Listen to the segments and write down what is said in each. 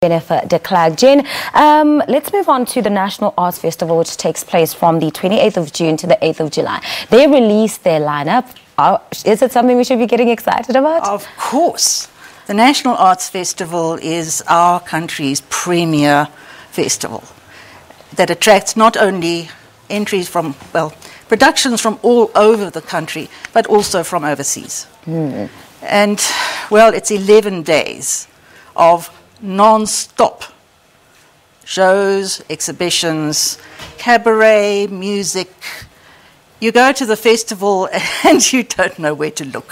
Jennifer De Klerk. Jen, let's move on to the National Arts Festival, which takes place from the 28th of June to the 8th of July. They released their lineup. Is it something we should be getting excited about? Of course. The National Arts Festival is our country's premier festival that attracts not only entries from, well, productions from all over the country, but also from overseas. And, well, it's 11 days of non-stop shows, exhibitions, cabaret, music. You go to the festival and you don't know where to look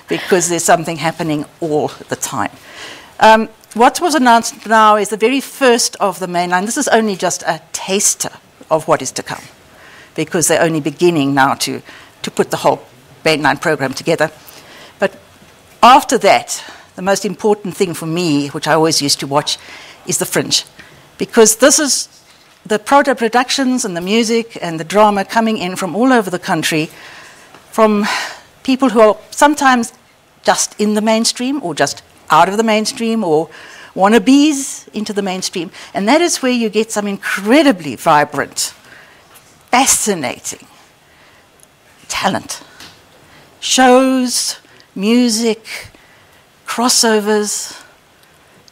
because there's something happening all the time. What was announced now is the very first of the mainline. This is only just a taster of what is to come because they're only beginning now to put the whole mainline program together. But after that, the most important thing for me, which I always used to watch, is the Fringe. Because this is the productions and the music and the drama coming in from all over the country, from people who are sometimes just in the mainstream or just out of the mainstream or wannabes into the mainstream. And that is where you get some incredibly vibrant, fascinating talent. Shows, music, crossovers,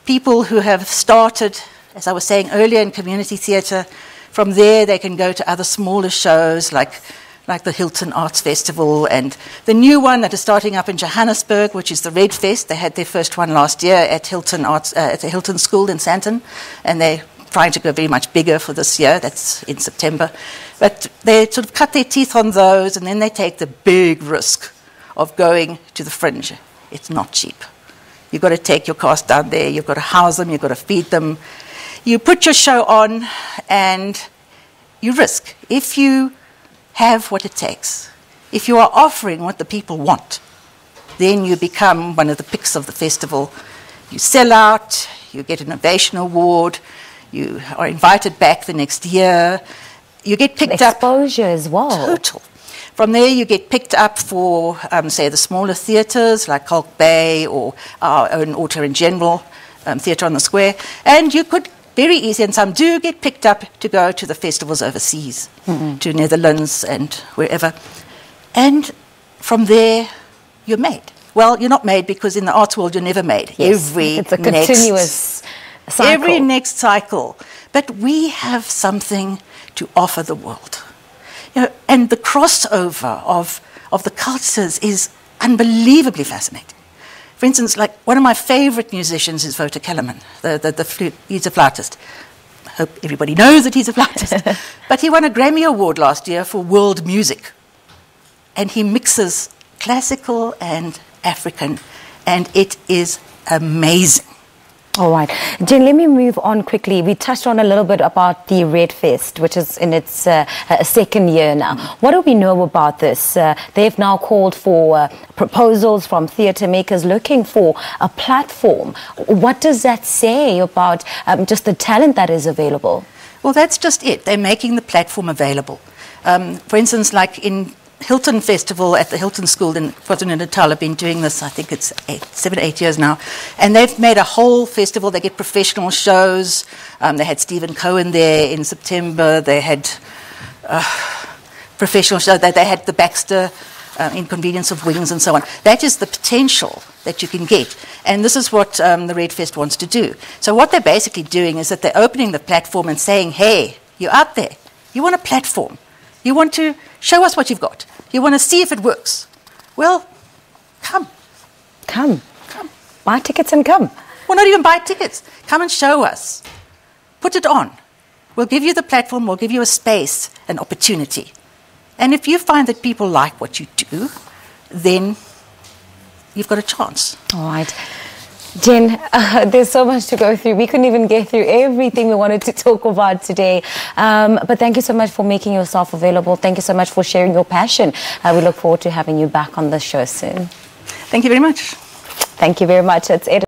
people who have started, as I was saying earlier, in community theatre. From there, they can go to other smaller shows like the Hilton Arts Festival and the new one that is starting up in Johannesburg, which is the Red Fest. They had their first one last year at Hilton Arts, at the Hilton School in Sandton, and they're trying to go very much bigger for this year. That's in September. But they sort of cut their teeth on those, and then they take the big risk of going to the Fringe. It's not cheap. You've got to take your cast down there, you've got to house them, you've got to feed them. You put your show on and you risk. If you have what it takes, if you are offering what the people want, then you become one of the picks of the festival. You sell out, you get an Ovation Award, you are invited back the next year, you get picked up. Exposure as well. Total. From there, you get picked up for, say, the smaller theatres like Kalk Bay or our own Auto in General Theatre on the Square. And you could very easily, and some do, get picked up to go to the festivals overseas, to Netherlands and wherever. And from there, you're made. Well, you're not made because in the arts world, you're never made. Yes, it's a continuous cycle. Every next cycle. But we have something to offer the world. You know, and the crossover of the cultures is unbelievably fascinating. For instance, like one of my favorite musicians is Wouter Kellerman, he's a flautist. I hope everybody knows that he's a flautist. But he won a Grammy Award last year for world music. And he mixes classical and African, and it is amazing. All right. Jen, let me move on quickly. We touched on a little bit about the Red Fest, which is in its second year now. What do we know about this? They've now called for proposals from theatre makers looking for a platform. What does that say about just the talent that is available? Well, that's just it. They're making the platform available. For instance, like in Hilton Festival at the Hilton School in KwaZulu-Natal have been doing this, I think it's 7 or 8 years now. And they've made a whole festival. They get professional shows. They had Stephen Cohen there in September. They had professional shows. They had the Baxter Inconvenience of Wings and so on. That is the potential that you can get. And this is what the Red Fest wants to do. So what they're basically doing is that they're opening the platform and saying, hey, you're out there. You want a platform. You want to show us what you've got. You want to see if it works. Well, come. Come. Come. Buy tickets and come. Well, not even buy tickets. Come and show us. Put it on. We'll give you the platform. We'll give you a space, an opportunity. And if you find that people like what you do, then you've got a chance. All right. Jen, there's so much to go through. We couldn't even get through everything we wanted to talk about today. But thank you so much for making yourself available. Thank you so much for sharing your passion. We look forward to having you back on the show soon. Thank you very much. Thank you very much. It's